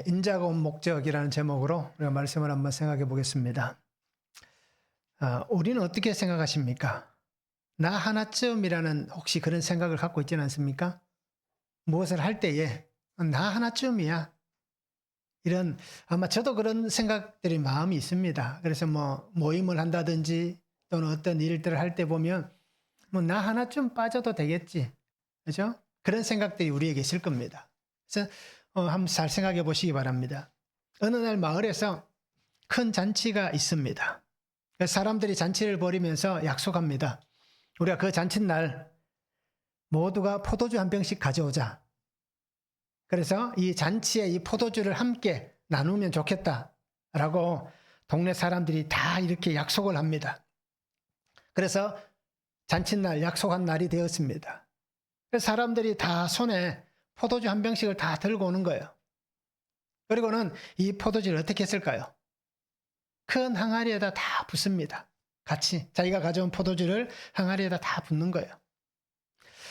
인자가 온 목적이라는 제목으로 우리가 말씀을 한번 생각해 보겠습니다. 우리는 어떻게 생각하십니까? 나 하나쯤이라는 혹시 그런 생각을 갖고 있지는 않습니까? 무엇을 할 때에 나 하나쯤이야. 이런 아마 저도 그런 생각들이 마음이 있습니다. 그래서 뭐 모임을 한다든지 또는 어떤 일들을 할 때 보면 뭐 나 하나쯤 빠져도 되겠지. 그죠? 그런 생각들이 우리에게 있을 겁니다. 그래서 한번 잘 생각해 보시기 바랍니다. 어느 날 마을에서 큰 잔치가 있습니다. 그래서 사람들이 잔치를 벌이면서 약속합니다. 우리가 그 잔칫날 모두가 포도주 한 병씩 가져오자. 그래서 이 잔치에 이 포도주를 함께 나누면 좋겠다라고 동네 사람들이 다 이렇게 약속을 합니다. 그래서 잔칫날 약속한 날이 되었습니다. 그래서 사람들이 다 손에 포도주 한 병씩을 다 들고 오는 거예요. 그리고는 이 포도주를 어떻게 했을까요? 큰 항아리에다 다 붓습니다. 같이 자기가 가져온 포도주를 항아리에다 다 붓는 거예요.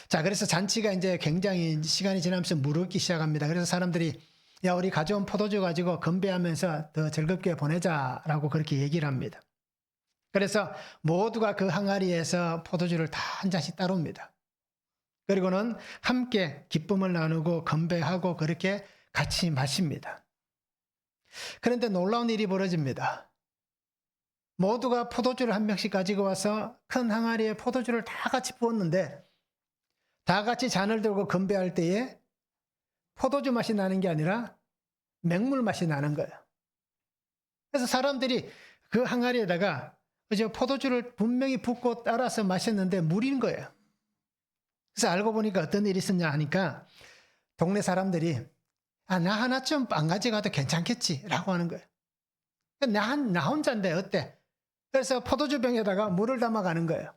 자, 그래서 잔치가 이제 굉장히 시간이 지나면서 무르익기 시작합니다. 그래서 사람들이 야, 우리 가져온 포도주 가지고 건배하면서 더 즐겁게 보내자라고 그렇게 얘기를 합니다. 그래서 모두가 그 항아리에서 포도주를 다 한 잔씩 따릅니다. 그리고는 함께 기쁨을 나누고 건배하고 그렇게 같이 마십니다. 그런데 놀라운 일이 벌어집니다. 모두가 포도주를 한 병씩 가지고 와서 큰 항아리에 포도주를 다 같이 부었는데 다 같이 잔을 들고 건배할 때에 포도주 맛이 나는 게 아니라 맹물 맛이 나는 거예요. 그래서 사람들이 그 항아리에다가 그저 포도주를 분명히 붓고 따라서 마셨는데 물인 거예요. 그래서 알고 보니까 어떤 일이 있었냐 하니까 동네 사람들이 나 하나쯤 안 가져가도 괜찮겠지라고 하는 거예요. 나 혼자인데 어때? 그래서 포도주 병에다가 물을 담아가는 거예요.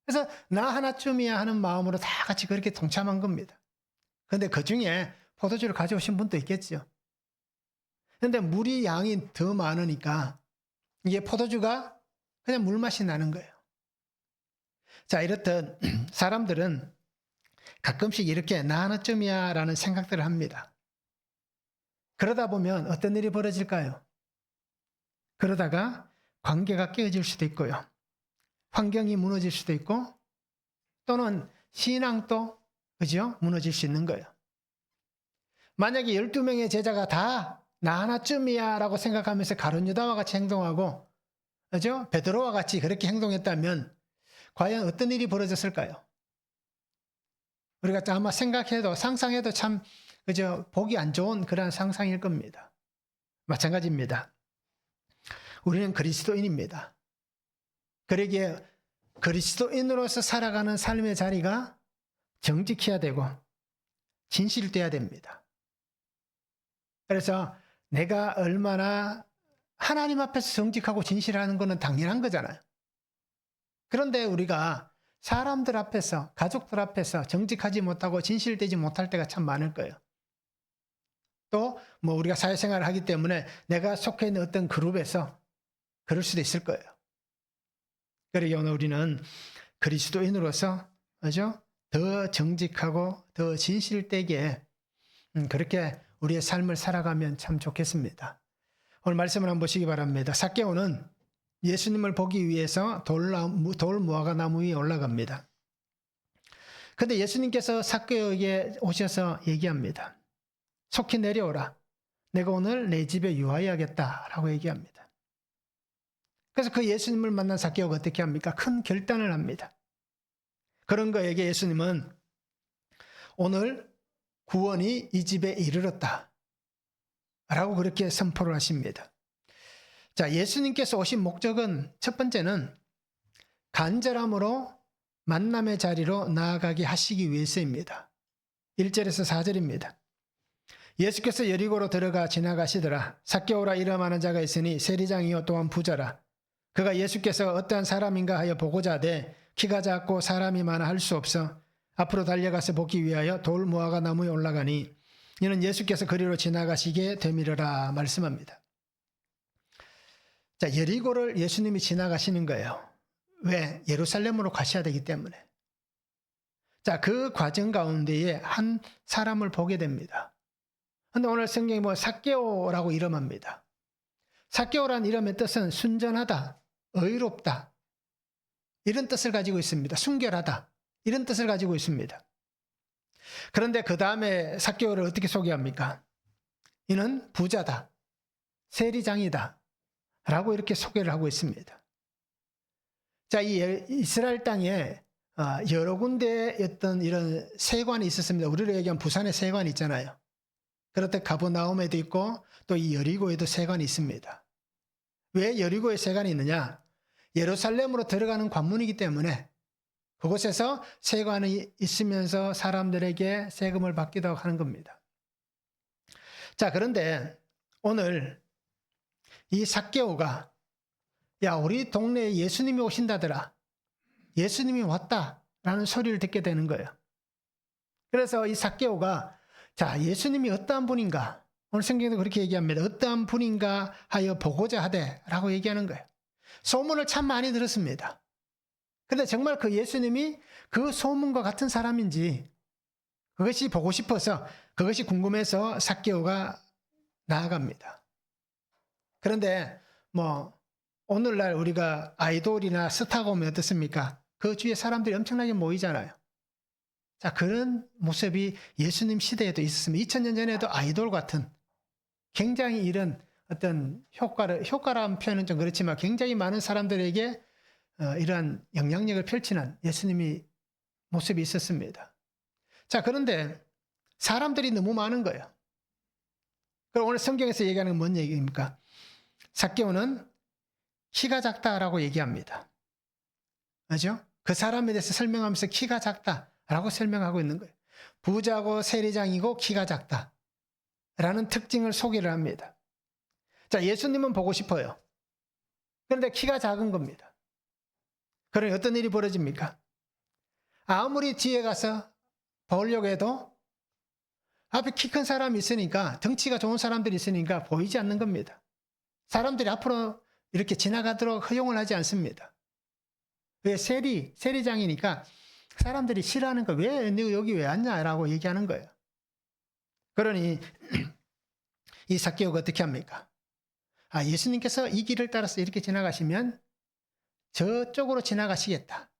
그래서 나 하나쯤이야 하는 마음으로 다 같이 그렇게 동참한 겁니다. 그런데 그 중에 포도주를 가져오신 분도 있겠죠. 그런데 물이 양이 더 많으니까 이게 포도주가 그냥 물맛이 나는 거예요. 자, 이렇듯 사람들은 가끔씩 이렇게 나 하나쯤이야 라는 생각들을 합니다. 그러다 보면 어떤 일이 벌어질까요? 그러다가 관계가 깨어질 수도 있고요. 환경이 무너질 수도 있고 또는 신앙도 그죠? 무너질 수 있는 거예요. 만약에 12명의 제자가 다 나 하나쯤이야 라고 생각하면서 가룟 유다와 같이 행동하고 그죠? 베드로와 같이 그렇게 행동했다면 과연 어떤 일이 벌어졌을까요? 우리가 아마 생각해도 상상해도 참 그저 보기 안 좋은 그런 상상일 겁니다. 마찬가지입니다. 우리는 그리스도인입니다. 그러기에 그리스도인으로서 살아가는 삶의 자리가 정직해야 되고 진실돼야 됩니다. 그래서 내가 얼마나 하나님 앞에서 정직하고 진실하는 것은 당연한 거잖아요. 그런데 우리가 사람들 앞에서 가족들 앞에서 정직하지 못하고 진실되지 못할 때가 참 많을 거예요. 또 뭐 우리가 사회생활을 하기 때문에 내가 속해 있는 어떤 그룹에서 그럴 수도 있을 거예요. 그러기 오늘 우리는 그리스도인으로서 그죠? 더 정직하고 더 진실되게 그렇게 우리의 삶을 살아가면 참 좋겠습니다. 오늘 말씀을 한번 보시기 바랍니다. 삭개오는 예수님을 보기 위해서 돌 무화과 나무 위에 올라갑니다. 그런데 예수님께서 삭개오에게 오셔서 얘기합니다. 속히 내려오라. 내가 오늘 내 집에 유하여야겠다라고 얘기합니다. 그래서 그 예수님을 만난 삭개오가 어떻게 합니까? 큰 결단을 합니다. 그런 거에게 예수님은 오늘 구원이 이 집에 이르렀다 라고 그렇게 선포를 하십니다. 자, 예수님께서 오신 목적은 첫 번째는 간절함으로 만남의 자리로 나아가게 하시기 위해서입니다. 1절에서 4절입니다. 예수께서 여리고로 들어가 지나가시더라. 삭개오라 이름하는 자가 있으니 세리장이요 또한 부자라. 그가 예수께서 어떠한 사람인가 하여 보고자 하되 키가 작고 사람이 많아 할 수 없어 앞으로 달려가서 보기 위하여 돌 무화과 나무에 올라가니 이는 예수께서 그리로 지나가시게 되밀어라 말씀합니다. 자, 여리고를 예수님이 지나가시는 거예요. 왜? 예루살렘으로 가셔야 되기 때문에. 자, 그 과정 가운데에 한 사람을 보게 됩니다. 근데 오늘 성경이 뭐 삭개오라고 이름합니다. 삭개오라는 이름의 뜻은 순전하다, 의롭다, 이런 뜻을 가지고 있습니다. 순결하다, 이런 뜻을 가지고 있습니다. 그런데 그 다음에 삭개오를 어떻게 소개합니까? 이는 부자다, 세리장이다 라고 이렇게 소개를 하고 있습니다. 자, 이 이스라엘 땅에 여러 군데의 어떤 이런 세관이 있었습니다. 우리로 얘기하면 부산에 세관이 있잖아요. 그렇듯 가버나움에도 있고 또 이 여리고에도 세관이 있습니다. 왜 여리고에 세관이 있느냐? 예루살렘으로 들어가는 관문이기 때문에 그곳에서 세관이 있으면서 사람들에게 세금을 받기도 하는 겁니다. 자, 그런데 오늘 이 삭개오가 야, 우리 동네에 예수님이 오신다더라. 예수님이 왔다라는 소리를 듣게 되는 거예요. 그래서 이 삭개오가 자, 예수님이 어떠한 분인가? 오늘 성경에도 그렇게 얘기합니다. 어떠한 분인가 하여 보고자 하되라고 얘기하는 거예요. 소문을 참 많이 들었습니다. 그런데 정말 그 예수님이 그 소문과 같은 사람인지 그것이 보고 싶어서 그것이 궁금해서 삭개오가 나아갑니다. 그런데 뭐 오늘날 우리가 아이돌이나 스타가 오면 어떻습니까? 그 주위에 사람들이 엄청나게 모이잖아요. 자, 그런 모습이 예수님 시대에도 있었습니다. 2000년 전에도 아이돌 같은 굉장히 이런 어떤 효과라는 표현은 좀 그렇지만 굉장히 많은 사람들에게 이러한 영향력을 펼치는 예수님이 모습이 있었습니다. 자, 그런데 사람들이 너무 많은 거예요. 그럼 오늘 성경에서 얘기하는 건 뭔 얘기입니까? 삭개오는 키가 작다라고 얘기합니다. 그죠? 그 사람에 대해서 설명하면서 키가 작다라고 설명하고 있는 거예요. 부자고 세리장이고 키가 작다라는 특징을 소개를 합니다. 자, 예수님은 보고 싶어요. 그런데 키가 작은 겁니다. 그럼 어떤 일이 벌어집니까? 아무리 뒤에 가서 보려고 해도 앞에 키 큰 사람이 있으니까 덩치가 좋은 사람들이 있으니까 보이지 않는 겁니다. 사람들이 앞으로 이렇게 지나가도록 허용을 하지 않습니다. 왜 세리장이니까 사람들이 싫어하는 거, 왜 너 여기 왜 왔냐라고 얘기하는 거예요. 그러니 이 삭개오가 어떻게 합니까? 예수님께서 이 길을 따라서 이렇게 지나가시면 저쪽으로 지나가시겠다.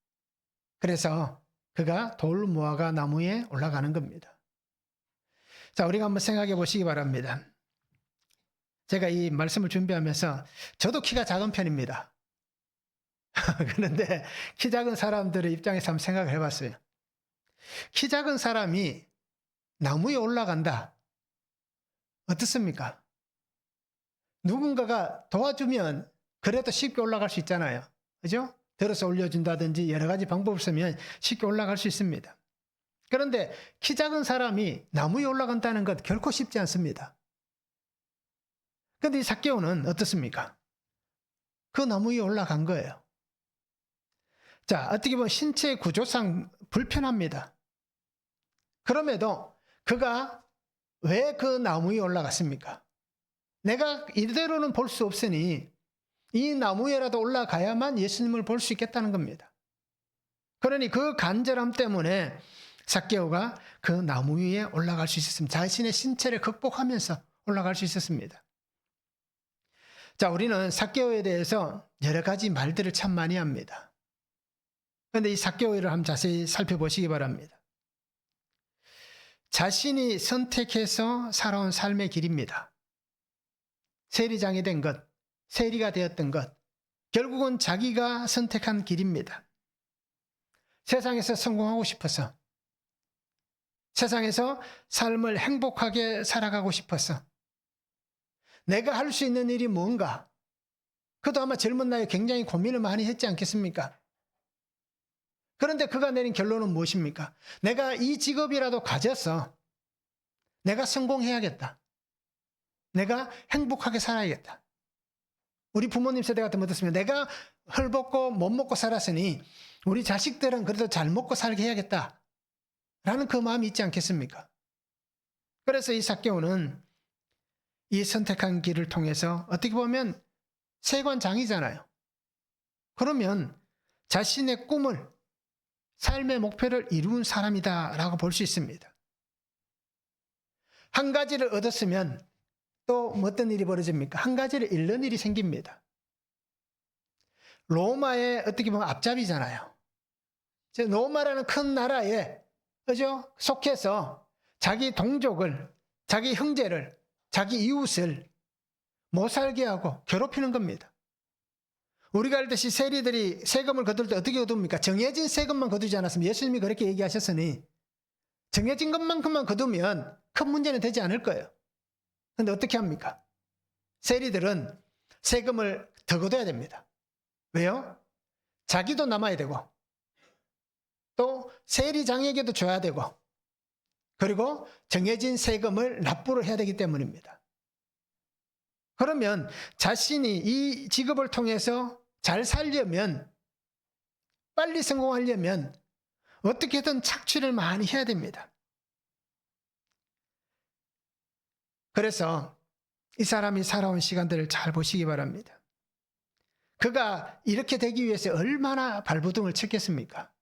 그래서 그가 돌 무화과 나무에 올라가는 겁니다. 자, 우리가 한번 생각해 보시기 바랍니다. 제가 이 말씀을 준비하면서 저도 키가 작은 편입니다. 그런데 키 작은 사람들의 입장에서 한번 생각을 해봤어요. 키 작은 사람이 나무에 올라간다. 어떻습니까? 누군가가 도와주면 그래도 쉽게 올라갈 수 있잖아요. 그죠? 들어서 올려준다든지 여러 가지 방법을 쓰면 쉽게 올라갈 수 있습니다. 그런데 키 작은 사람이 나무에 올라간다는 것 결코 쉽지 않습니다. 그런데 이 삭개오는 어떻습니까? 그 나무 위에 올라간 거예요. 자, 어떻게 보면 신체 구조상 불편합니다. 그럼에도 그가 왜 그 나무 위에 올라갔습니까? 내가 이대로는 볼 수 없으니 이 나무 위에라도 올라가야만 예수님을 볼 수 있겠다는 겁니다. 그러니 그 간절함 때문에 삭개오가 그 나무 위에 올라갈 수 있었습니다. 자신의 신체를 극복하면서 올라갈 수 있었습니다. 자, 우리는 삭개오에 대해서 여러 가지 말들을 참 많이 합니다. 그런데 이 삭개오를 한번 자세히 살펴보시기 바랍니다. 자신이 선택해서 살아온 삶의 길입니다. 세리장이 된 것, 세리가 되었던 것, 결국은 자기가 선택한 길입니다. 세상에서 성공하고 싶어서, 세상에서 삶을 행복하게 살아가고 싶어서, 내가 할 수 있는 일이 뭔가? 그도 아마 젊은 나이에 굉장히 고민을 많이 했지 않겠습니까? 그런데 그가 내린 결론은 무엇입니까? 내가 이 직업이라도 가져서 내가 성공해야겠다. 내가 행복하게 살아야겠다. 우리 부모님 세대 같으면 어떻습니까? 내가 헐벗고 못 먹고 살았으니 우리 자식들은 그래도 잘 먹고 살게 해야겠다. 라는 그 마음이 있지 않겠습니까? 그래서 이 삭개오는 이 선택한 길을 통해서 어떻게 보면 세관장이잖아요. 그러면 자신의 꿈을, 삶의 목표를 이룬 사람이다라고 볼 수 있습니다. 한 가지를 얻었으면 또 어떤 일이 벌어집니까? 한 가지를 잃는 일이 생깁니다. 로마의 어떻게 보면 앞잡이잖아요. 로마라는 큰 나라에 그죠? 속해서 자기 동족을, 자기 형제를, 자기 이웃을 못 살게 하고 괴롭히는 겁니다. 우리가 알듯이 세리들이 세금을 거둘 때 어떻게 거둡니까? 정해진 세금만 거두지 않았습니다. 예수님이 그렇게 얘기하셨으니 정해진 것만큼만 거두면 큰 문제는 되지 않을 거예요. 그런데 어떻게 합니까? 세리들은 세금을 더 거둬야 됩니다. 왜요? 자기도 남아야 되고 또 세리장에게도 줘야 되고 그리고 정해진 세금을 납부를 해야 되기 때문입니다. 그러면 자신이 이 직업을 통해서 잘 살려면, 빨리 성공하려면 어떻게든 착취를 많이 해야 됩니다. 그래서 이 사람이 살아온 시간들을 잘 보시기 바랍니다. 그가 이렇게 되기 위해서 얼마나 발버둥을 쳤겠습니까?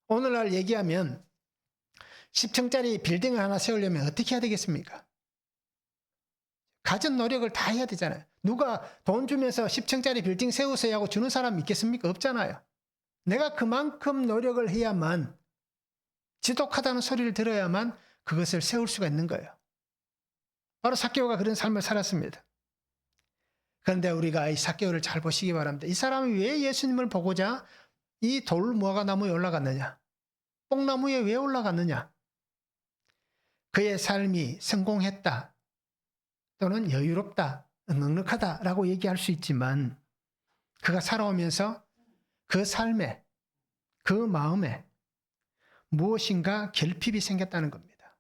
오늘날 얘기하면 10층짜리 빌딩을 하나 세우려면 어떻게 해야 되겠습니까? 가진 노력을 다 해야 되잖아요. 누가 돈 주면서 10층짜리 빌딩 세우세요 하고 주는 사람 있겠습니까? 없잖아요. 내가 그만큼 노력을 해야만, 지독하다는 소리를 들어야만 그것을 세울 수가 있는 거예요. 바로 삭개오가 그런 삶을 살았습니다. 그런데 우리가 이 삭개오를 잘 보시기 바랍니다. 이 사람이 왜 예수님을 보고자 이 돌 무화과 나무에 올라갔느냐? 뽕나무에 왜 올라갔느냐? 그의 삶이 성공했다 또는 여유롭다, 넉넉하다라고 얘기할 수 있지만 그가 살아오면서 그 삶에, 그 마음에 무엇인가 결핍이 생겼다는 겁니다.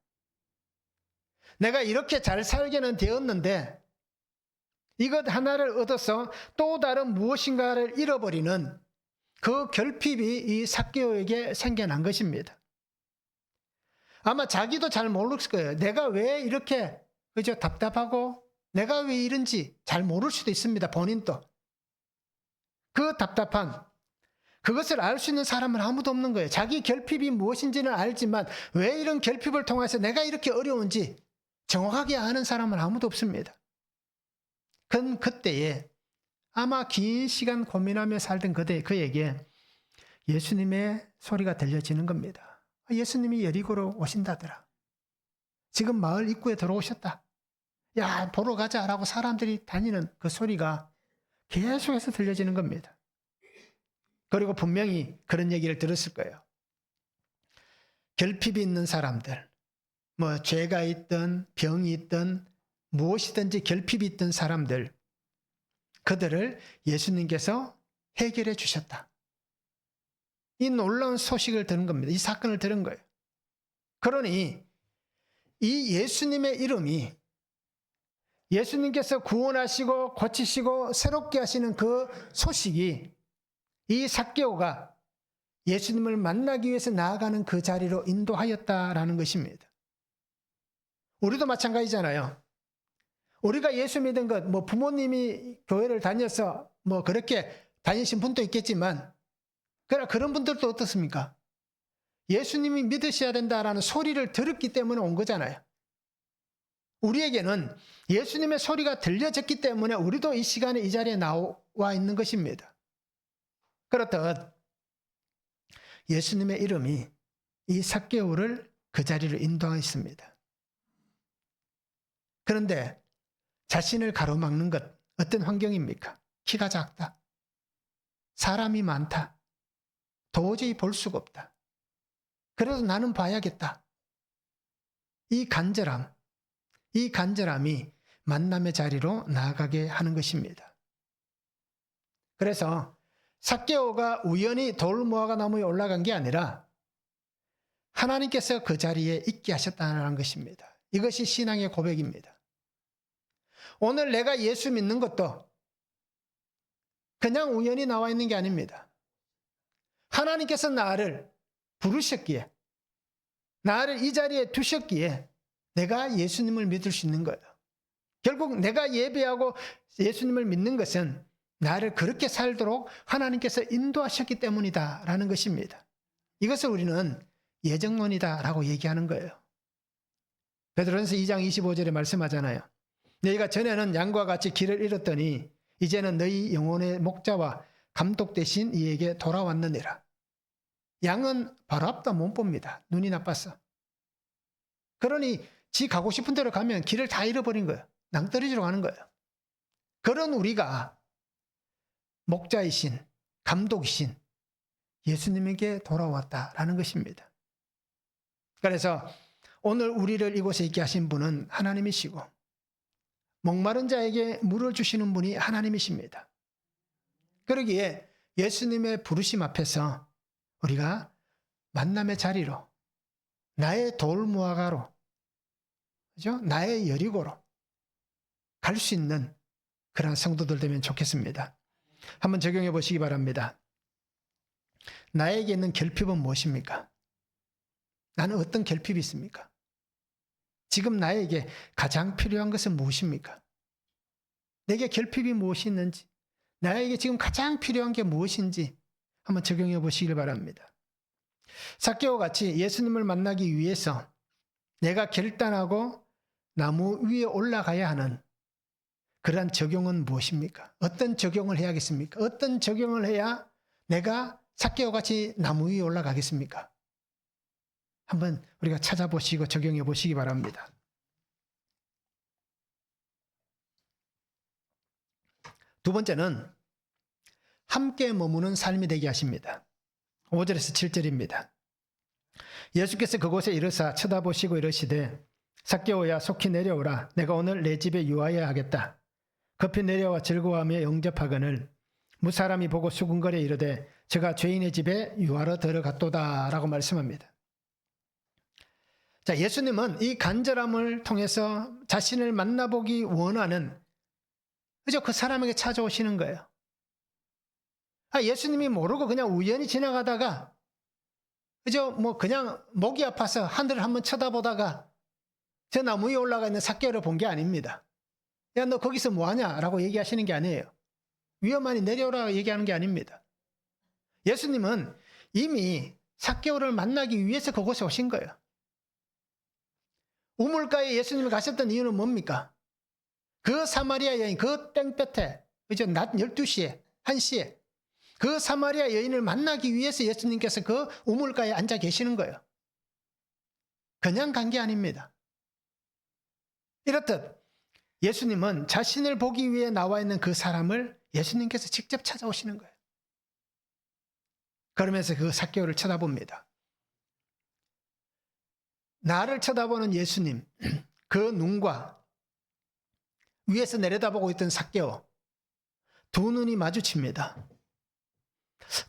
내가 이렇게 잘 살게는 되었는데 이것 하나를 얻어서 또 다른 무엇인가를 잃어버리는 그 결핍이 이 삭개오에게 생겨난 것입니다. 아마 자기도 잘 모르실 거예요. 내가 왜 이렇게 그저 답답하고 내가 왜 이런지 잘 모를 수도 있습니다. 본인도. 그 답답한 그것을 알 수 있는 사람은 아무도 없는 거예요. 자기 결핍이 무엇인지는 알지만 왜 이런 결핍을 통해서 내가 이렇게 어려운지 정확하게 아는 사람은 아무도 없습니다. 그때에 아마 긴 시간 고민하며 살던 그에게 예수님의 소리가 들려지는 겁니다. 예수님이 여리고로 오신다더라. 지금 마을 입구에 들어오셨다. 야, 보러 가자라고 사람들이 다니는 그 소리가 계속해서 들려지는 겁니다. 그리고 분명히 그런 얘기를 들었을 거예요. 결핍이 있는 사람들, 뭐 죄가 있든 병이 있든 무엇이든지 결핍이 있던 사람들, 그들을 예수님께서 해결해 주셨다. 이 놀라운 소식을 들은 겁니다. 이 사건을 들은 거예요. 그러니 이 예수님의 이름이 예수님께서 구원하시고 고치시고 새롭게 하시는 그 소식이 이 삭개오가 예수님을 만나기 위해서 나아가는 그 자리로 인도하였다라는 것입니다. 우리도 마찬가지잖아요. 우리가 예수 믿은 것, 뭐 부모님이 교회를 다녀서 뭐 그렇게 다니신 분도 있겠지만, 그런 분들도 어떻습니까? 예수님이 믿으셔야 된다라는 소리를 들었기 때문에 온 거잖아요. 우리에게는 예수님의 소리가 들려졌기 때문에 우리도 이 시간에 이 자리에 나와 있는 것입니다. 그렇듯 예수님의 이름이 이 삭개오를 그 자리로 인도하였습니다. 그런데 자신을 가로막는 것, 어떤 환경입니까? 키가 작다. 사람이 많다. 도저히 볼 수가 없다. 그래도 나는 봐야겠다. 이 간절함이 만남의 자리로 나아가게 하는 것입니다. 그래서 삭개오가 우연히 돌 무화과 나무에 올라간 게 아니라 하나님께서 그 자리에 있게 하셨다는 것입니다. 이것이 신앙의 고백입니다. 오늘 내가 예수 믿는 것도 그냥 우연히 나와 있는 게 아닙니다. 하나님께서 나를 부르셨기에, 나를 이 자리에 두셨기에 내가 예수님을 믿을 수 있는 거예요. 결국 내가 예배하고 예수님을 믿는 것은 나를 그렇게 살도록 하나님께서 인도하셨기 때문이다라는 것입니다. 이것을 우리는 예정론이다라고 얘기하는 거예요. 베드로전서 2장 25절에 말씀하잖아요. 너희가 전에는 양과 같이 길을 잃었더니 이제는 너희 영혼의 목자와 감독 대신 이에게 돌아왔느니라. 양은 바로 앞도 못 봅니다. 눈이 나빠서. 그러니 지 가고 싶은 데로 가면 길을 다 잃어버린 거예요. 낭떠러지로 가는 거예요. 그런 우리가 목자이신 감독이신 예수님에게 돌아왔다라는 것입니다. 그래서 오늘 우리를 이곳에 있게 하신 분은 하나님이시고 목마른 자에게 물을 주시는 분이 하나님이십니다. 그러기에 예수님의 부르심 앞에서 우리가 만남의 자리로 나의 돌무화과로 그죠? 나의 여리고로 갈 수 있는 그런 성도들 되면 좋겠습니다. 한번 적용해 보시기 바랍니다. 나에게 있는 결핍은 무엇입니까? 나는 어떤 결핍이 있습니까? 지금 나에게 가장 필요한 것은 무엇입니까? 내게 결핍이 무엇이 있는지, 나에게 지금 가장 필요한 게 무엇인지 한번 적용해 보시길 바랍니다. 삭개오와 같이 예수님을 만나기 위해서 내가 결단하고 나무 위에 올라가야 하는 그러한 적용은 무엇입니까? 어떤 적용을 해야겠습니까? 어떤 적용을 해야 내가 삭개오와 같이 나무 위에 올라가겠습니까? 한번 우리가 찾아보시고 적용해 보시기 바랍니다. 두 번째는 함께 머무는 삶이 되게 하십니다. 5절에서 7절입니다. 예수께서 그곳에 이르사 쳐다보시고 이르시되 삭개오야 속히 내려오라. 내가 오늘 내 집에 유하여야 하겠다. 급히 내려와 즐거워하며 영접하거늘 무사람이 보고 수군거려 이르되 저가 죄인의 집에 유하러 들어갔도다 라고 말씀합니다. 자, 예수님은 이 간절함을 통해서 자신을 만나보기 원하는 그저 그 사람에게 찾아오시는 거예요. 예수님이 모르고 그냥 우연히 지나가다가 그저 그냥 목이 아파서 하늘을 한번 쳐다보다가 저 나무 위에 올라가 있는 삭개오를 본 게 아닙니다. 야, 너 거기서 뭐하냐? 라고 얘기하시는 게 아니에요. 위험하니 내려오라 얘기하는 게 아닙니다. 예수님은 이미 삭개오를 만나기 위해서 그곳에 오신 거예요. 우물가에 예수님이 가셨던 이유는 뭡니까? 그 사마리아 여인, 그 땡볕에, 그죠? 낮 12시에, 1시에, 그 사마리아 여인을 만나기 위해서 예수님께서 그 우물가에 앉아 계시는 거예요. 그냥 간 게 아닙니다. 이렇듯 예수님은 자신을 보기 위해 나와 있는 그 사람을 예수님께서 직접 찾아오시는 거예요. 그러면서 그 삭개오를 쳐다봅니다. 나를 쳐다보는 예수님, 그 눈과 위에서 내려다보고 있던 삭개오, 두 눈이 마주칩니다.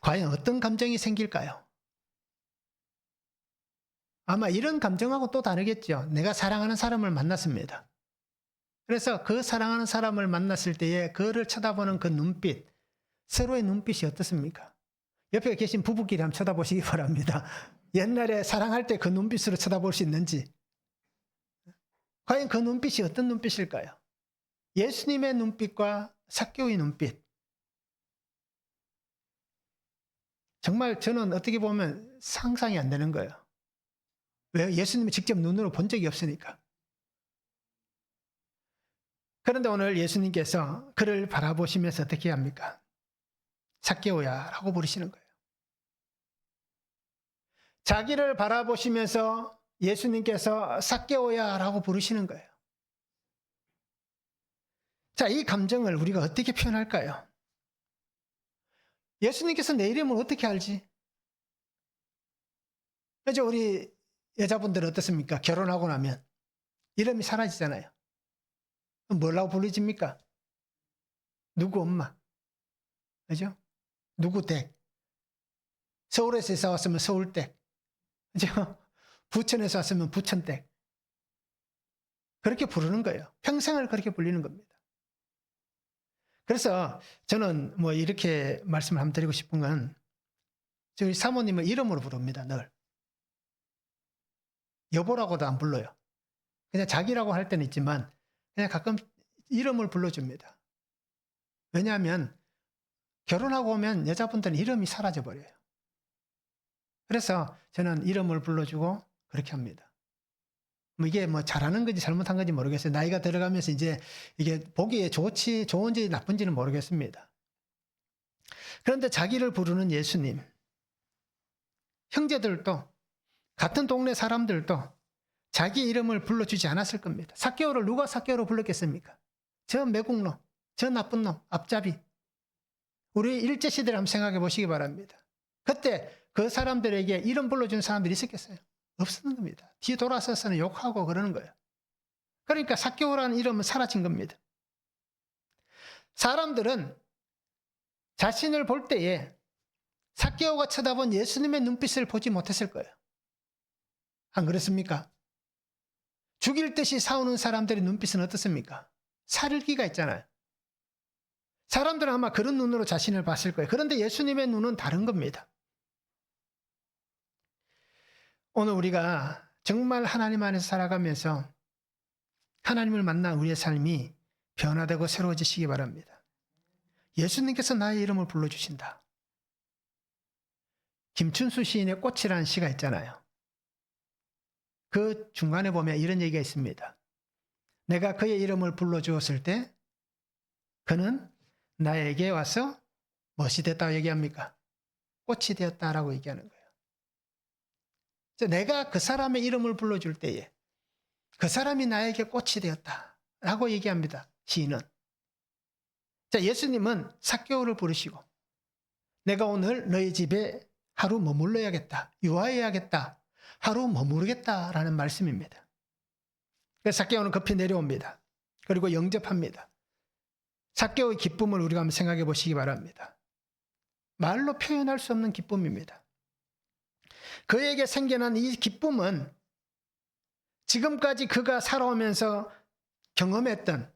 과연 어떤 감정이 생길까요? 아마 이런 감정하고 또 다르겠죠. 내가 사랑하는 사람을 만났습니다. 그래서 그 사랑하는 사람을 만났을 때에 그를 쳐다보는 그 눈빛, 서로의 눈빛이 어떻습니까? 옆에 계신 부부끼리 한번 쳐다보시기 바랍니다. 옛날에 사랑할 때 그 눈빛으로 쳐다볼 수 있는지. 과연 그 눈빛이 어떤 눈빛일까요? 예수님의 눈빛과 삭개오의 눈빛. 정말 저는 어떻게 보면 상상이 안 되는 거예요. 왜요? 예수님이 직접 눈으로 본 적이 없으니까. 그런데 오늘 예수님께서 그를 바라보시면서 어떻게 합니까? 삭개오야 라고 부르시는 거예요. 자기를 바라보시면서 예수님께서 삭개오야 라고 부르시는 거예요. 자, 이 감정을 우리가 어떻게 표현할까요? 예수님께서 내 이름을 어떻게 알지? 그죠? 우리 여자분들은 어떻습니까? 결혼하고 나면 이름이 사라지잖아요. 뭐라고 불러집니까? 누구 엄마. 그죠? 누구 댁. 서울에서 이사 왔으면 서울댁. 그죠? 부천에서 왔으면 부천댁. 그렇게 부르는 거예요. 평생을 그렇게 불리는 겁니다. 그래서 저는 이렇게 말씀을 한번 드리고 싶은 건 저희 사모님을 이름으로 부릅니다. 늘. 여보라고도 안 불러요. 그냥 자기라고 할 때는 있지만 그냥 가끔 이름을 불러줍니다. 왜냐하면 결혼하고 오면 여자분들은 이름이 사라져버려요. 그래서 저는 이름을 불러주고 그렇게 합니다. 뭐 이게 뭐 잘하는 건지 잘못한 건지 모르겠어요. 나이가 들어가면서 이제 이게 보기에 좋은지 나쁜지는 모르겠습니다. 그런데 자기를 부르는 예수님, 형제들도 같은 동네 사람들도 자기 이름을 불러주지 않았을 겁니다. 삭개오를 누가 삭개오로 불렀겠습니까? 저 매국노, 저 나쁜 놈, 앞잡이. 우리 일제시대를 한번 생각해 보시기 바랍니다. 그때 그 사람들에게 이름 불러준 사람들이 있었겠어요? 없었는 겁니다. 뒤 돌아서서는 욕하고 그러는 거예요. 그러니까 삭개오라는 이름은 사라진 겁니다. 사람들은 자신을 볼 때에 삭개오가 쳐다본 예수님의 눈빛을 보지 못했을 거예요. 안 그렇습니까? 죽일 듯이 싸우는 사람들의 눈빛은 어떻습니까? 살기가 있잖아요. 사람들은 아마 그런 눈으로 자신을 봤을 거예요. 그런데 예수님의 눈은 다른 겁니다. 오늘 우리가 정말 하나님 안에서 살아가면서 하나님을 만난 우리의 삶이 변화되고 새로워지시기 바랍니다. 예수님께서 나의 이름을 불러주신다. 김춘수 시인의 꽃이라는 시가 있잖아요. 그 중간에 보면 이런 얘기가 있습니다. 내가 그의 이름을 불러주었을 때 그는 나에게 와서 무엇이 됐다고 얘기합니까? 꽃이 되었다라고 얘기하는 거예요. 내가 그 사람의 이름을 불러줄 때에 그 사람이 나에게 꽃이 되었다라고 얘기합니다. 시인은. 자, 예수님은 삭개오를 부르시고 내가 오늘 너희 집에 하루 머물러야겠다. 유하해야겠다. 하루 머무르겠다라는 말씀입니다. 그래서 삭개오는 급히 내려옵니다. 그리고 영접합니다. 삭개오의 기쁨을 우리가 한번 생각해 보시기 바랍니다. 말로 표현할 수 없는 기쁨입니다. 그에게 생겨난 이 기쁨은 지금까지 그가 살아오면서 경험했던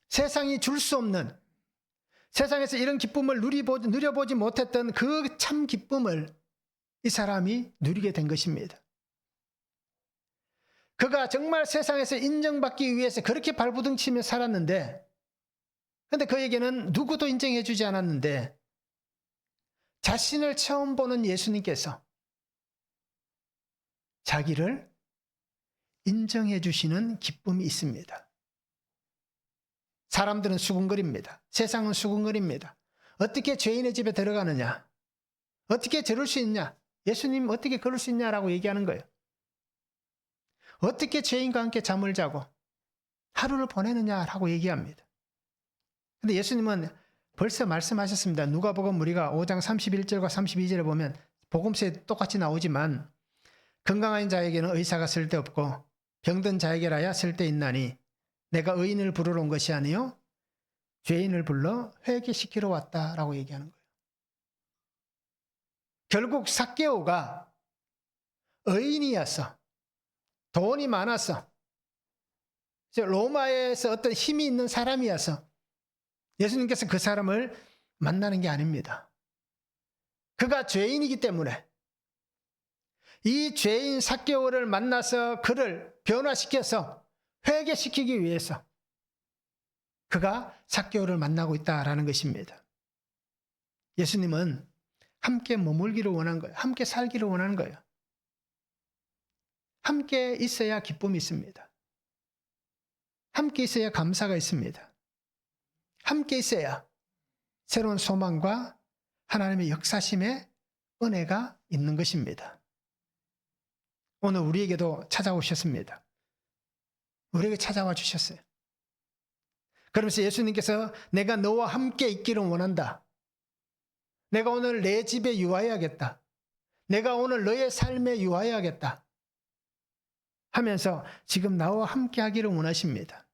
세상이 줄 수 없는, 세상에서 이런 기쁨을 누려보지 못했던 그 참 기쁨을 이 사람이 누리게 된 것입니다. 그가 정말 세상에서 인정받기 위해서 그렇게 발부둥치며 살았는데, 그런데 그에게는 누구도 인정해 주지 않았는데 자신을 처음 보는 예수님께서 자기를 인정해 주시는 기쁨이 있습니다. 사람들은 수군거립니다. 세상은 수군거립니다. 어떻게 죄인의 집에 들어가느냐? 어떻게 저럴 수 있냐? 예수님 어떻게 그럴 수 있냐라고 얘기하는 거예요. 어떻게 죄인과 함께 잠을 자고 하루를 보내느냐라고 얘기합니다. 근데 예수님은 벌써 말씀하셨습니다. 누가복음 우리가 5장 31절과 32절에 보면 복음서에 똑같이 나오지만 건강한 자에게는 의사가 쓸데없고 병든 자에게라야 쓸데있나니 내가 의인을 부르러 온 것이 아니요 죄인을 불러 회개시키러 왔다라고 얘기하는 거예요. 결국 삭개오가 의인이었어. 돈이 많았어. 로마에서 어떤 힘이 있는 사람이어서 예수님께서 그 사람을 만나는 게 아닙니다. 그가 죄인이기 때문에 이 죄인 삭개오를 만나서 그를 변화시켜서 회개시키기 위해서 그가 삭개오를 만나고 있다라는 것입니다. 예수님은 함께 머물기를 원한 거예요. 함께 살기를 원하는 거예요. 함께 있어야 기쁨이 있습니다. 함께 있어야 감사가 있습니다. 함께 있어야 새로운 소망과 하나님의 역사심의 은혜가 있는 것입니다. 오늘 우리에게도 찾아오셨습니다. 우리에게 찾아와 주셨어요. 그러면서 예수님께서 내가 너와 함께 있기를 원한다. 내가 오늘 내 집에 유하여야겠다. 내가 오늘 너의 삶에 유하여야겠다. 하면서 지금 나와 함께 하기를 원하십니다.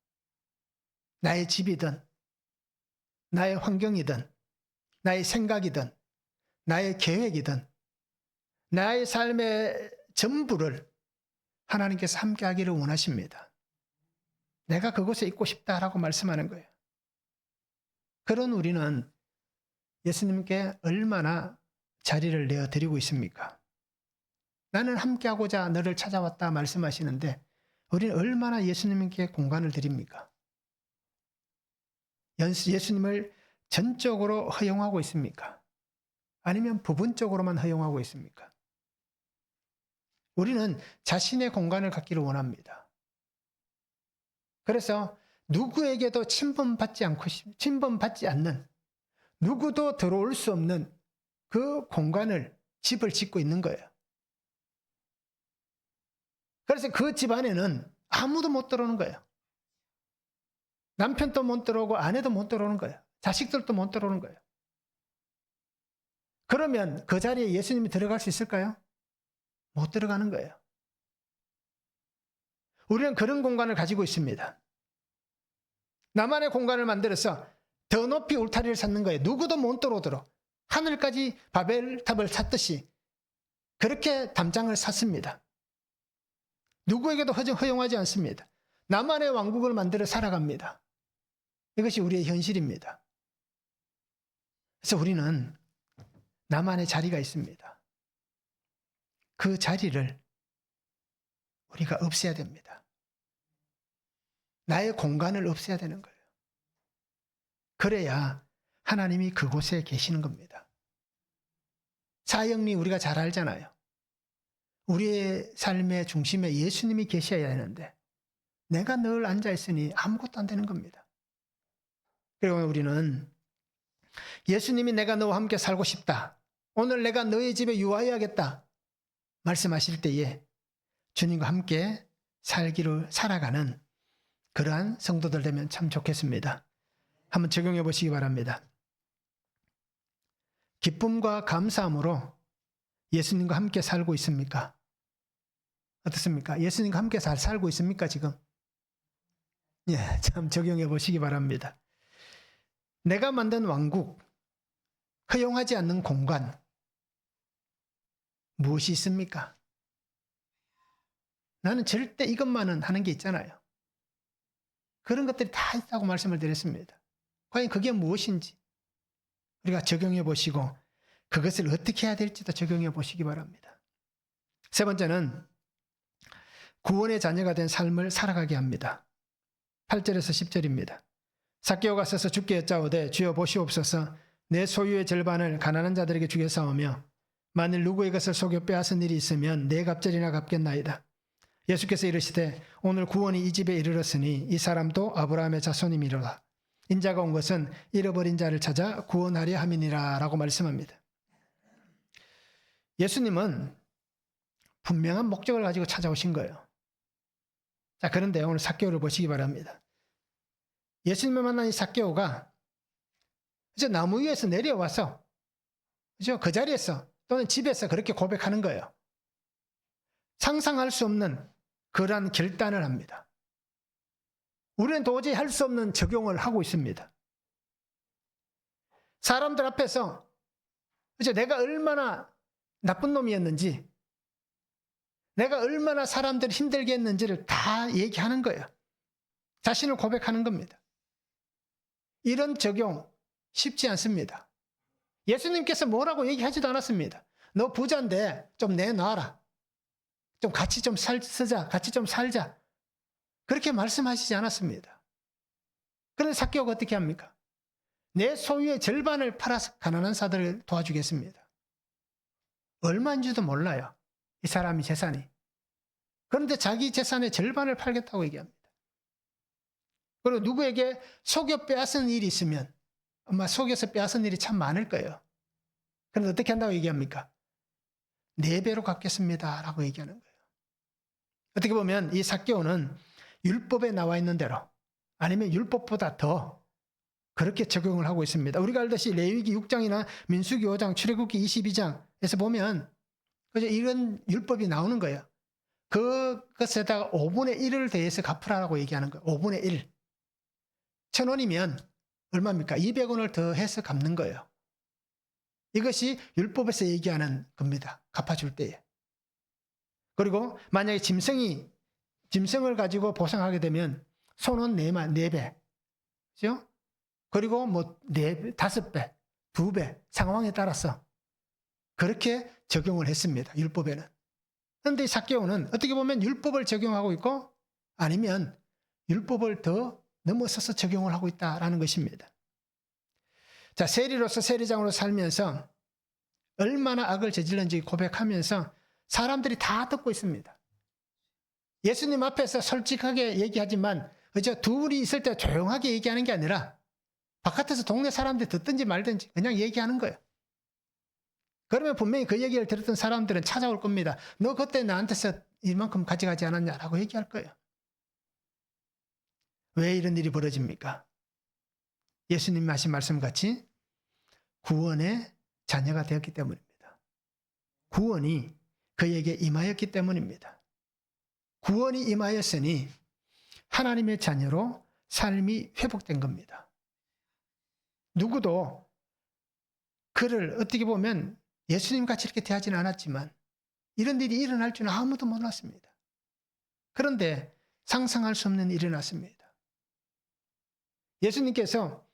나의 집이든 나의 환경이든 나의 생각이든 나의 계획이든 나의 삶의 전부를 하나님께서 함께 하기를 원하십니다. 내가 그곳에 있고 싶다라고 말씀하는 거예요. 그런 우리는 예수님께 얼마나 자리를 내어드리고 있습니까? 나는 함께하고자 너를 찾아왔다 말씀하시는데 우리는 얼마나 예수님께 공간을 드립니까? 예수님을 전적으로 허용하고 있습니까? 아니면 부분적으로만 허용하고 있습니까? 우리는 자신의 공간을 갖기를 원합니다. 그래서 누구에게도 침범받지 않는, 누구도 들어올 수 없는 그 공간을, 집을 짓고 있는 거예요. 그래서 그 집 안에는 아무도 못 들어오는 거예요. 남편도 못 들어오고 아내도 못 들어오는 거예요. 자식들도 못 들어오는 거예요. 그러면 그 자리에 예수님이 들어갈 수 있을까요? 못 들어가는 거예요. 우리는 그런 공간을 가지고 있습니다. 나만의 공간을 만들어서 더 높이 울타리를 쌓는 거예요. 누구도 못 들어오도록. 하늘까지 바벨탑을 샀듯이 그렇게 담장을 샀습니다. 누구에게도 허용하지 않습니다. 나만의 왕국을 만들어 살아갑니다. 이것이 우리의 현실입니다. 그래서 우리는 나만의 자리가 있습니다. 그 자리를 우리가 없애야 됩니다. 나의 공간을 없애야 되는 거예요. 그래야 하나님이 그곳에 계시는 겁니다. 사형리 우리가 잘 알잖아요. 우리의 삶의 중심에 예수님이 계셔야 하는데 내가 늘 앉아있으니 아무것도 안 되는 겁니다. 그리고 우리는 예수님이 내가 너와 함께 살고 싶다. 오늘 내가 너의 집에 유하여야겠다. 말씀하실 때에 주님과 함께 살아가는 그러한 성도들 되면 참 좋겠습니다. 한번 적용해 보시기 바랍니다. 기쁨과 감사함으로 예수님과 함께 살고 있습니까? 어떻습니까? 예수님과 함께 잘 살고 있습니까, 지금? 예, 참 적용해 보시기 바랍니다. 내가 만든 왕국, 허용하지 않는 공간, 무엇이 있습니까? 나는 절대 이것만은 하는 게 있잖아요. 그런 것들이 다 있다고 말씀을 드렸습니다. 과연 그게 무엇인지 우리가 적용해 보시고 그것을 어떻게 해야 될지도 적용해 보시기 바랍니다. 세 번째는 구원의 자녀가 된 삶을 살아가게 합니다. 8절에서 10절입니다. 삭개오가 서서 주께 여짜오되 주여 보시옵소서 내 소유의 절반을 가난한 자들에게 주겠사오며 만일 누구의 것을 속여 빼앗은 일이 있으면 네 갑절이나 갚겠나이다. 예수께서 이르시되 오늘 구원이 이 집에 이르렀으니 이 사람도 아브라함의 자손임이로라. 인자가 온 것은 잃어버린 자를 찾아 구원하려 함이니라 라고 말씀합니다. 예수님은 분명한 목적을 가지고 찾아오신 거예요. 자, 그런데 오늘 삭개오를 보시기 바랍니다. 예수님을 만난 이 삭개오가 이제 나무 위에서 내려와서 그죠? 그 자리에서 또는 집에서 그렇게 고백하는 거예요. 상상할 수 없는 그러한 결단을 합니다. 우리는 도저히 할 수 없는 적용을 하고 있습니다. 사람들 앞에서 이제 내가 얼마나 나쁜 놈이었는지, 내가 얼마나 사람들을 힘들게 했는지를 다 얘기하는 거예요. 자신을 고백하는 겁니다. 이런 적용 쉽지 않습니다. 예수님께서 뭐라고 얘기하지도 않았습니다. 너 부자인데 좀 내놔라. 좀 같이 좀 쓰자. 같이 좀 살자. 그렇게 말씀하시지 않았습니다. 그런데 삭개오가 어떻게 합니까? 내 소유의 절반을 팔아서 가난한 사들을 도와주겠습니다. 얼마인지도 몰라요. 이 사람이 재산이. 그런데 자기 재산의 절반을 팔겠다고 얘기합니다. 그리고 누구에게 속여 빼앗은 일이 있으면 아마 속여서 빼앗은 일이 참 많을 거예요. 그런데 어떻게 한다고 얘기합니까? 4배로 갚겠습니다 라고 얘기하는 거예요. 어떻게 보면 이 삭개오는 율법에 나와 있는 대로 아니면 율법보다 더 그렇게 적용을 하고 있습니다. 우리가 알듯이 레위기 6장이나 민수기 5장, 출애굽기 22장에서 보면 이런 율법이 나오는 거예요. 그것에다가 5분의 1을 더해서 갚으라고 얘기하는 거예요. 5분의 1. 1,000원이면 얼마입니까? 200원을 더해서 갚는 거예요. 이것이 율법에서 얘기하는 겁니다. 갚아줄 때에. 그리고 만약에 짐승을 가지고 보상하게 되면 손은 4배. 그죠? 그리고 5배, 2배 상황에 따라서 그렇게 적용을 했습니다. 율법에는. 그런데 이 삭개오는 어떻게 보면 율법을 적용하고 있고 아니면 율법을 더 넘어서서 적용을 하고 있다라는 것입니다. 자, 세리로서 세리장으로 살면서 얼마나 악을 저질렀는지 고백하면서 사람들이 다 듣고 있습니다. 예수님 앞에서 솔직하게 얘기하지만 둘이 있을 때 조용하게 얘기하는 게 아니라 바깥에서 동네 사람들이 듣든지 말든지 그냥 얘기하는 거예요. 그러면 분명히 그 얘기를 들었던 사람들은 찾아올 겁니다. 너 그때 나한테서 이만큼 가져가지 않았냐라고 얘기할 거예요. 왜 이런 일이 벌어집니까? 예수님 하신 말씀같이 구원의 자녀가 되었기 때문입니다. 구원이 그에게 임하였기 때문입니다. 구원이 임하였으니 하나님의 자녀로 삶이 회복된 겁니다. 누구도 그를 어떻게 보면 예수님같이 이렇게 대하지는 않았지만 이런 일이 일어날 줄은 아무도 몰랐습니다. 그런데 상상할 수 없는 일이 났습니다. 예수님께서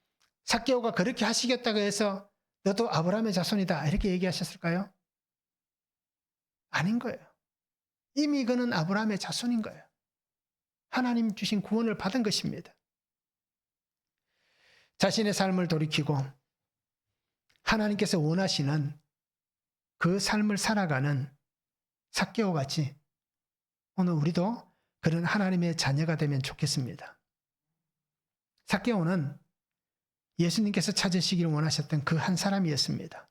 삭개오가 그렇게 하시겠다고 해서 너도 아브라함의 자손이다 이렇게 얘기하셨을까요? 아닌 거예요. 이미 그는 아브라함의 자손인 거예요. 하나님 주신 구원을 받은 것입니다. 자신의 삶을 돌이키고 하나님께서 원하시는 그 삶을 살아가는 삭개오 같이 오늘 우리도 그런 하나님의 자녀가 되면 좋겠습니다. 삭개오는 예수님께서 찾으시기를 원하셨던 그 한 사람이었습니다.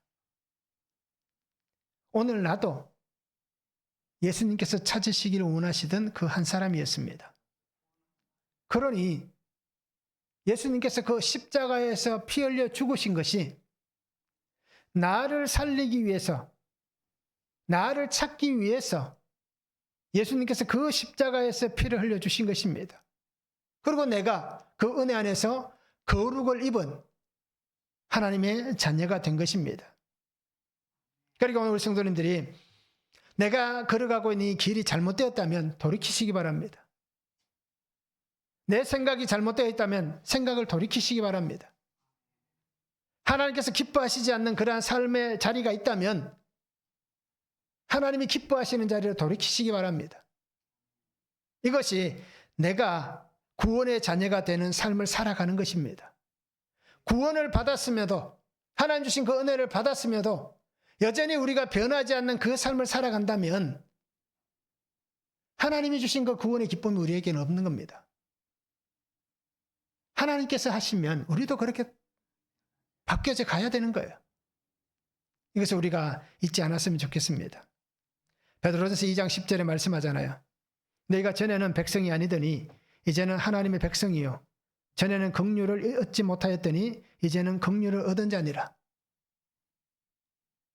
오늘 나도 예수님께서 찾으시기를 원하시던 그 한 사람이었습니다. 그러니 예수님께서 그 십자가에서 피 흘려 죽으신 것이 나를 살리기 위해서, 나를 찾기 위해서 예수님께서 그 십자가에서 피를 흘려 주신 것입니다. 그리고 내가 그 은혜 안에서 거룩을 입은 하나님의 자녀가 된 것입니다. 그러니까 오늘 우리 성도님들이 내가 걸어가고 있는 이 길이 잘못되었다면 돌이키시기 바랍니다. 내 생각이 잘못되어 있다면 생각을 돌이키시기 바랍니다. 하나님께서 기뻐하시지 않는 그러한 삶의 자리가 있다면 하나님이 기뻐하시는 자리로 돌이키시기 바랍니다. 이것이 내가 구원의 자녀가 되는 삶을 살아가는 것입니다. 구원을 받았음에도 하나님 주신 그 은혜를 받았음에도 여전히 우리가 변하지 않는 그 삶을 살아간다면 하나님이 주신 그 구원의 기쁨이 우리에게는 없는 겁니다. 하나님께서 하시면 우리도 그렇게 바뀌어져 가야 되는 거예요. 이것을 우리가 잊지 않았으면 좋겠습니다. 베드로전서 2장 10절에 말씀하잖아요. 너희가 전에는 백성이 아니더니 이제는 하나님의 백성이요 전에는 긍휼을 얻지 못하였더니 이제는 긍휼을 얻은 자니라.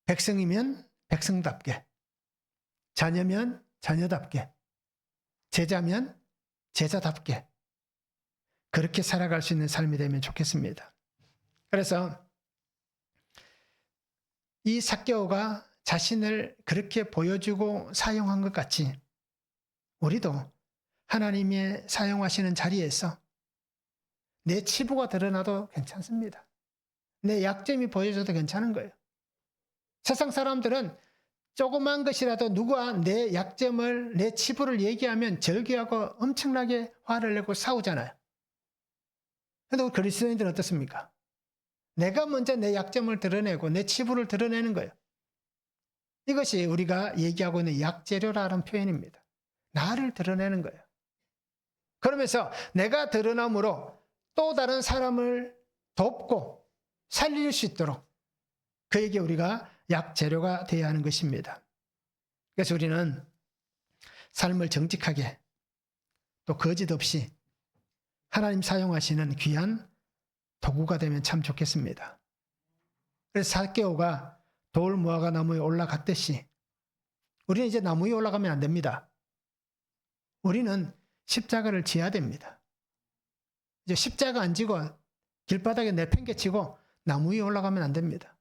백성이면 백성답게, 자녀면 자녀답게, 제자면 제자답게 그렇게 살아갈 수 있는 삶이 되면 좋겠습니다. 그래서 이 삭개오가 자신을 그렇게 보여주고 사용한 것 같이 우리도 하나님의 사용하시는 자리에서 내 치부가 드러나도 괜찮습니다. 내 약점이 보여줘도 괜찮은 거예요. 세상 사람들은 조그만 것이라도 누가 내 약점을, 내 치부를 얘기하면 절규하고 엄청나게 화를 내고 싸우잖아요. 그런데 우리 그리스도인들은 어떻습니까? 내가 먼저 내 약점을 드러내고 내 치부를 드러내는 거예요. 이것이 우리가 얘기하고 있는 약재료라는 표현입니다. 나를 드러내는 거예요. 그러면서 내가 드러남으로 또 다른 사람을 돕고 살릴 수 있도록 그에게 우리가 약재료가 되어야 하는 것입니다. 그래서 우리는 삶을 정직하게 또 거짓 없이 하나님 사용하시는 귀한 도구가 되면 참 좋겠습니다. 그래서 삭개오가 돌 무화과 나무에 올라갔듯이 우리는 이제 나무 위에 올라가면 안 됩니다. 우리는 십자가를 지어야 됩니다. 이제 십자가 안 지고 길바닥에 내팽개치고 나무 위에 올라가면 안 됩니다.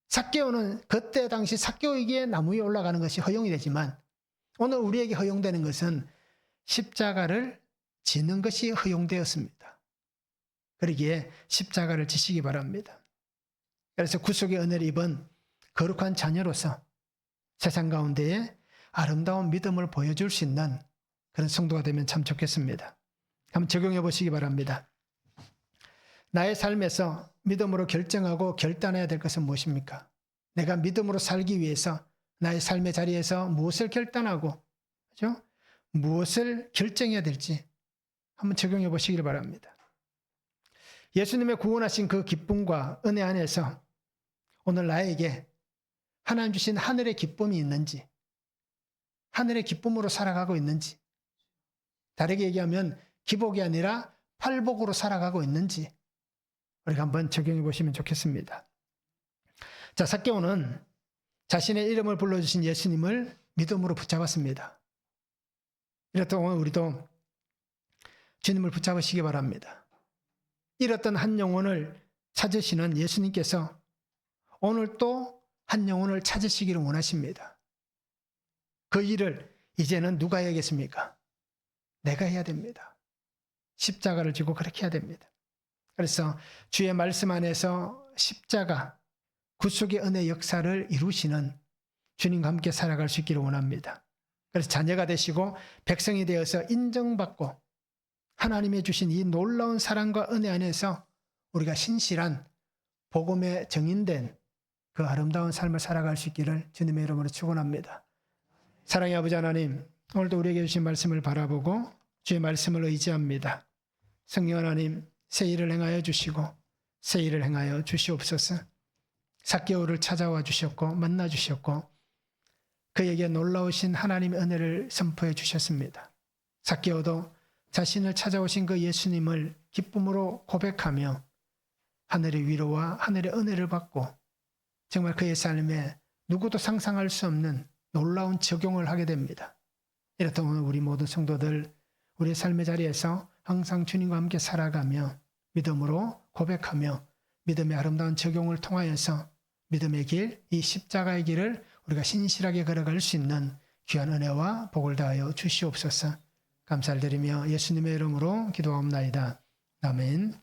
삭개오는 그때 당시 삭개오에게 나무 위에 올라가는 것이 허용이 되지만 오늘 우리에게 허용되는 것은 십자가를 지는 것이 허용되었습니다. 그러기에 십자가를 지시기 바랍니다. 그래서 구속의 은혜를 입은 거룩한 자녀로서 세상 가운데에 아름다운 믿음을 보여줄 수 있는 그런 성도가 되면 참 좋겠습니다. 한번 적용해 보시기 바랍니다. 나의 삶에서 믿음으로 결정하고 결단해야 될 것은 무엇입니까? 내가 믿음으로 살기 위해서 나의 삶의 자리에서 무엇을 결단하고, 그죠? 무엇을 결정해야 될지 한번 적용해 보시길 바랍니다. 예수님의 구원하신 그 기쁨과 은혜 안에서 오늘 나에게 하나님 주신 하늘의 기쁨이 있는지, 하늘의 기쁨으로 살아가고 있는지, 다르게 얘기하면 기복이 아니라 팔복으로 살아가고 있는지 우리가 한번 적용해 보시면 좋겠습니다. 자, 삭개오는 자신의 이름을 불러주신 예수님을 믿음으로 붙잡았습니다. 이렇듯 오늘 우리도 주님을 붙잡으시기 바랍니다. 잃었던 한 영혼을 찾으시는 예수님께서 오늘 또 한 영혼을 찾으시기를 원하십니다. 그 일을 이제는 누가 해야겠습니까? 내가 해야 됩니다. 십자가를 지고 그렇게 해야 됩니다. 그래서 주의 말씀 안에서 십자가, 구속의 은혜 역사를 이루시는 주님과 함께 살아갈 수 있기를 원합니다. 그래서 자녀가 되시고 백성이 되어서 인정받고 하나님의 주신 이 놀라운 사랑과 은혜 안에서 우리가 신실한 복음에 정인된 그 아름다운 삶을 살아갈 수 있기를 주님의 이름으로 축원합니다. 사랑의 아버지 하나님, 오늘도 우리에게 주신 말씀을 바라보고 주의 말씀을 의지합니다. 성령 하나님, 새 일을 행하여 주시고 새 일을 행하여 주시옵소서. 삭개오를 찾아와 주셨고 만나 주셨고 그에게 놀라우신 하나님의 은혜를 선포해 주셨습니다. 삭개오도 자신을 찾아오신 그 예수님을 기쁨으로 고백하며 하늘의 위로와 하늘의 은혜를 받고 정말 그의 삶에 누구도 상상할 수 없는 놀라운 적용을 하게 됩니다. 이렇다 오늘 우리 모든 성도들 우리의 삶의 자리에서 항상 주님과 함께 살아가며 믿음으로 고백하며 믿음의 아름다운 적용을 통하여서 믿음의 길, 이 십자가의 길을 우리가 신실하게 걸어갈 수 있는 귀한 은혜와 복을 다하여 주시옵소서. 감사를 드리며 예수님의 이름으로 기도하옵나이다. 아멘.